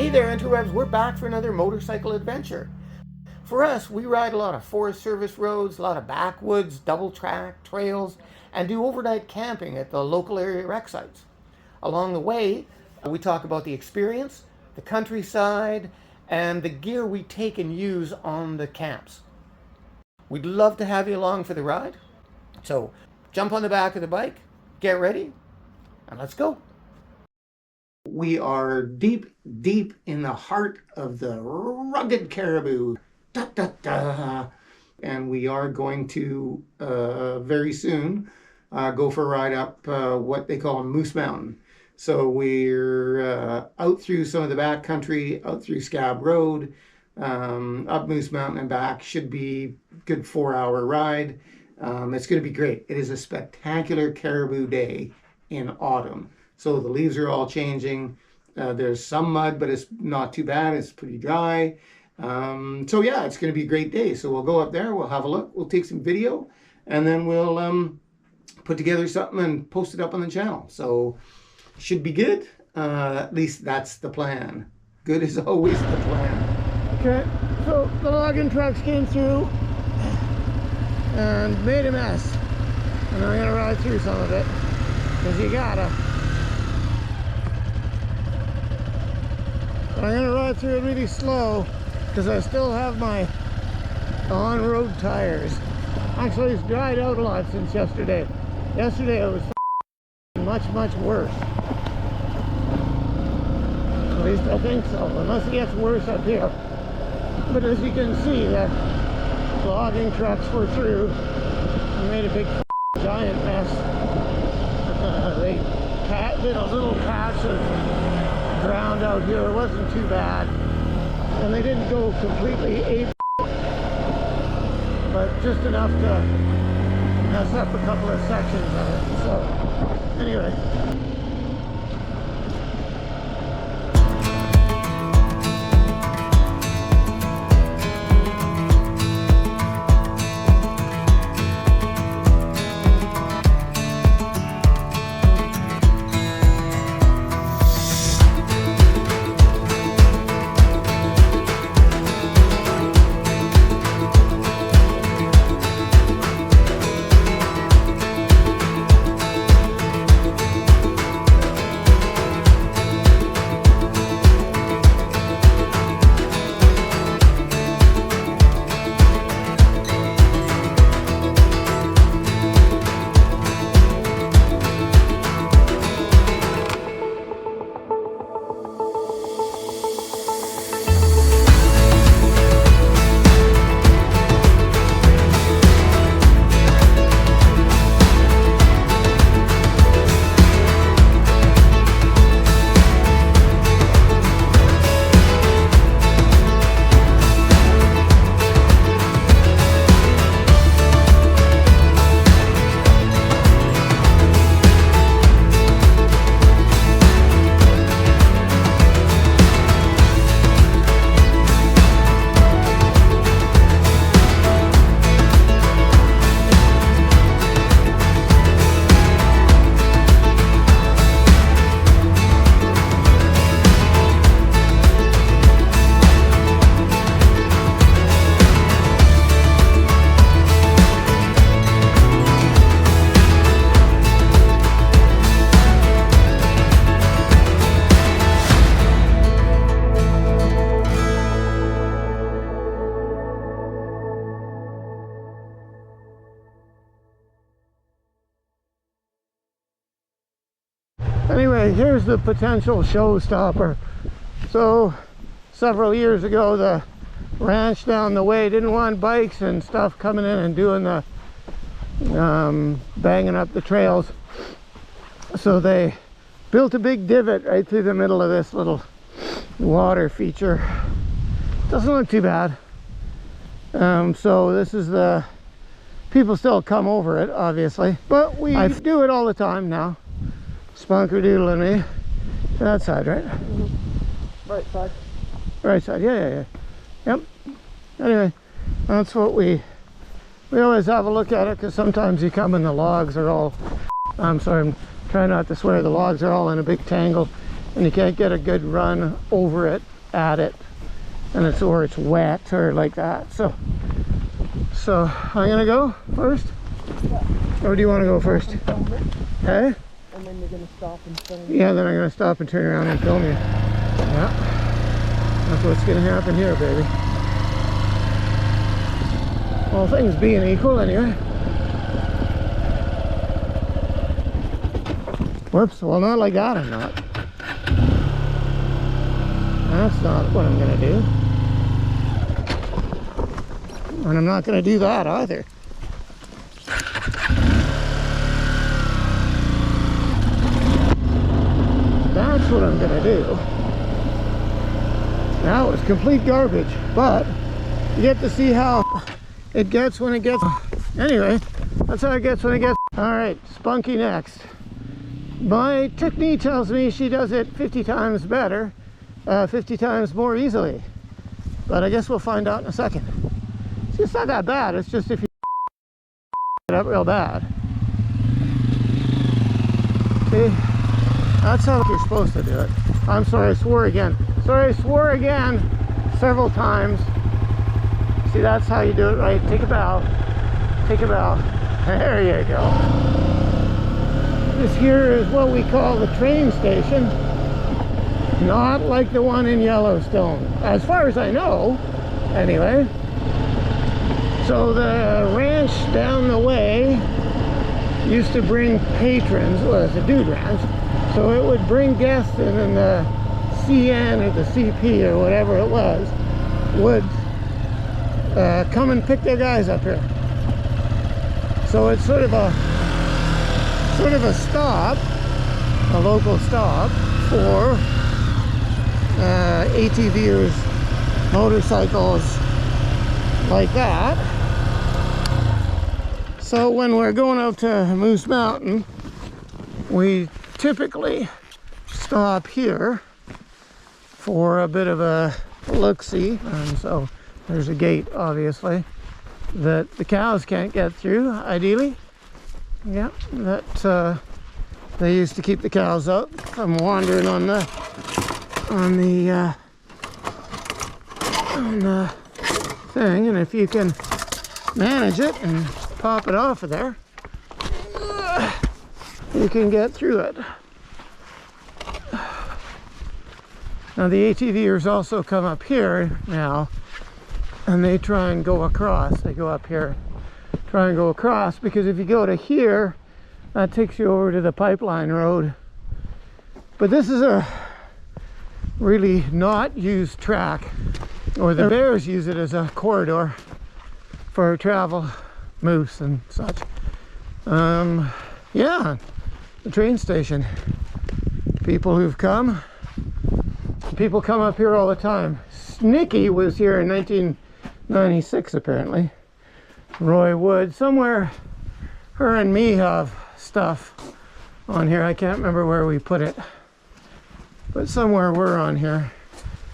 Hey there, interwebs, we're back for another motorcycle adventure. For us, we ride a lot of Forest Service roads, a lot of backwoods, double track, trails, and do overnight camping at the local area rec sites. Along the way, we talk about the experience, the countryside, and the gear we take and use on the camps. We'd love to have you along for the ride. So jump on the back of the bike, get ready, and let's go. We are deep in the heart of the rugged Cariboo. Da, da, da. And we are going to very soon go for a ride up what they call Moose Mountain. So we're out through some of the back country, out through Scab Road, up Moose Mountain and back. Should be a good 4-hour ride. It's going to be great. It is a spectacular Cariboo day in autumn. So the leaves are all changing. There's some mud, but it's not too bad. It's pretty dry. So yeah, it's going to be a great day. So we'll go up there. We'll have a look. We'll take some video, and then we'll put together something and post it up on the channel. So should be good. At least that's the plan. Good is always the plan. Okay, so the logging trucks came through and made a mess. And I'm going to ride through some of it, because you gotta. I'm going to ride through it really slow because I still have my on-road tires. Actually, it's dried out a lot since yesterday. Yesterday it was much worse. At least I think so, unless it gets worse up here. But as you can see, the logging trucks were through and made a big giant mess. They did a little patch of ground out here. It wasn't too bad, and they didn't go completely ape, but just enough to mess up a couple of sections of it. So anyway, anyway, here's the potential showstopper. So several years ago, the ranch down the way didn't want bikes and stuff coming in and doing the banging up the trails, so they built a big divot right through the middle of this little water feature. Doesn't look too bad. So this is the people still come over it, obviously, but I do it all the time now. Spunker-doodle and me. That side, right? Mm-hmm. Right side. Right side, yeah. Yep. Anyway, that's what we always have a look at it, because sometimes you come and the logs are all, I'm sorry, I'm trying not to swear, the logs are all in a big tangle, and you can't get a good run over it, at it, and it's wet or like that. So I'm gonna go first. Yeah. Or do you want to go first? Hey? And then you're gonna stop and film. Yeah, then I'm gonna stop and turn around and film you. Yeah. That's what's gonna happen here, baby. All things being equal, anyway. Whoops, well, not like that, I'm not. That's not what I'm gonna do. And I'm not gonna do that either. That's what I'm gonna do. That was complete garbage, but you get to see how it gets when it gets. Anyway, that's how it gets when it gets. All right, Spunky next. My technique tells me she does it 50 times better, 50 times more easily. But I guess we'll find out in a second. See, it's not that bad. It's just if you it up real bad. See? That's how you're supposed to do it. I'm sorry, I swore again. Sorry, I swore again several times. See, that's how you do it, right? Take a bow. Take a bow. There you go. This here is what we call the train station. Not like the one in Yellowstone, as far as I know, anyway. So the ranch down the way used to bring patrons. Well, it's a dude ranch. So it would bring guests in, and the CN or the CP or whatever it was would come and pick their guys up here. So it's sort of a stop, a local stop for ATVers, motorcycles like that. So when we're going out to Moose Mountain, we typically stop here for a bit of a look-see. And so there's a gate, obviously, that the cows can't get through, ideally. Yeah, that they used to keep the cows out from wandering on the thing. And if you can manage it and pop it off of there, you can get through it. Now the ATVers also come up here now, and they try and go across. They go up here, try and go across, because if you go to here, that takes you over to the pipeline road. But this is a really not used track, or the bears use it as a corridor for travel, moose and such. Yeah, the train station. People who've come, people come up here all the time. Snicky was here in 1996 apparently. Roy Wood, somewhere her and me have stuff on here. I can't remember where we put it, but somewhere we're on here.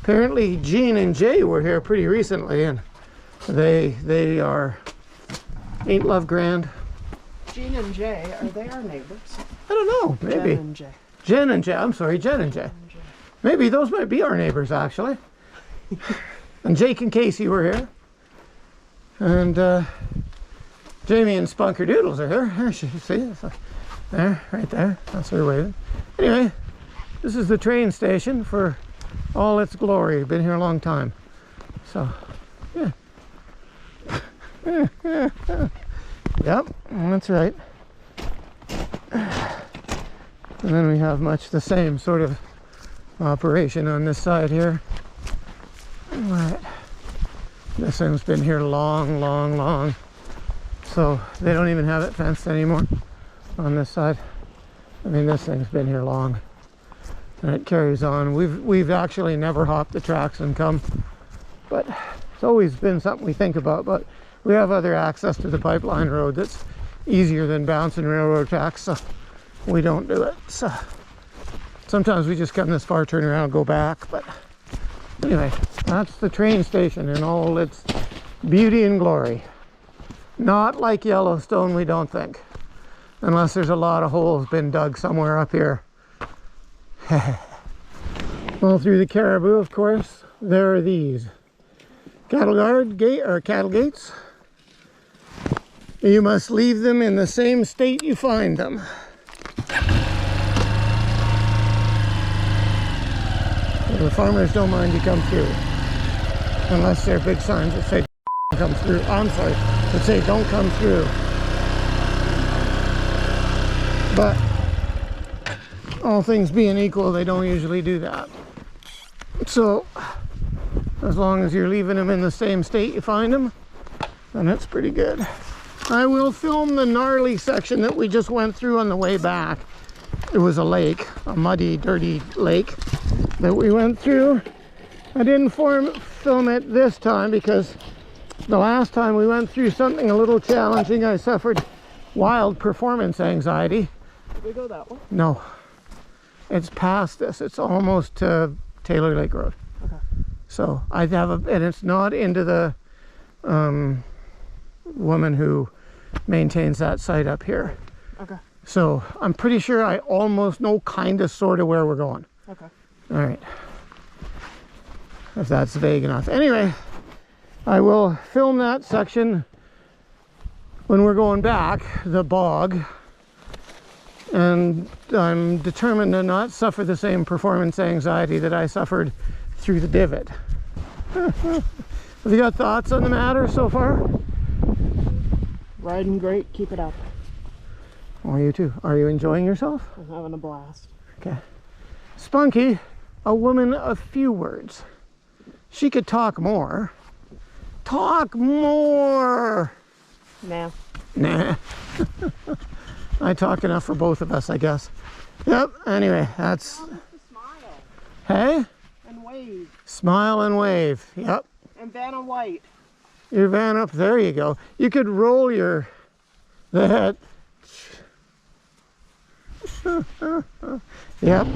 Apparently Gene and Jay were here pretty recently, and they ain't love grand. Gene and Jay, are they our neighbors? I don't know, maybe. Jen and Jay. Jen and Jay, I'm sorry, Jen and Jay. Maybe those might be our neighbors, actually. And Jake and Casey were here. And Jamie and Spunker Doodles are here. There she is. See? There, right there. That's her waving. Anyway, this is the train station for all its glory. Been here a long time. So, yeah. Yep, that's right. And then we have much the same sort of operation on this side here. Right. This thing's been here long. So they don't even have it fenced anymore on this side. I mean, this thing's been here long, and it carries on. We've actually never hopped the tracks and come, but it's always been something we think about. But we have other access to the pipeline road that's easier than bouncing railroad tracks, so we don't do it. So sometimes we just come this far, turn around, go back. But anyway, that's the train station in all its beauty and glory. Not like Yellowstone, we don't think, unless there's a lot of holes been dug somewhere up here. All through the Cariboo, of course, there are these cattle guard gate or cattle gates. You must leave them in the same state you find them. The farmers don't mind you come through, unless there are big signs that say come through. I'm sorry, that say don't come through. But all things being equal, they don't usually do that. So as long as you're leaving them in the same state you find them, then it's pretty good. I will film the gnarly section that we just went through on the way back. It was a lake, a muddy, dirty lake that we went through. I didn't film it this time because the last time we went through something a little challenging. I suffered wild performance anxiety. Did we go that way? No, it's past this. It's almost to Taylor Lake Road. Okay. So I have and it's not into the woman who maintains that site up here. Okay. So I'm pretty sure I almost know kind of sort of where we're going. Okay. All right. If that's vague enough. Anyway, I will film that section when we're going back, the bog. And I'm determined to not suffer the same performance anxiety that I suffered through the divot. Have you got thoughts on the matter so far? Riding great, keep it up. Oh, you too. Are you enjoying yourself? I'm having a blast. Okay. Spunky, a woman of few words. She could talk more. Talk more! Nah. Nah. I talk enough for both of us, I guess. Yep, anyway, that's... Smile. Hey? And wave. Smile and wave. Yep. And Vanna White. Your van up, there you go. You could roll the head. Yep.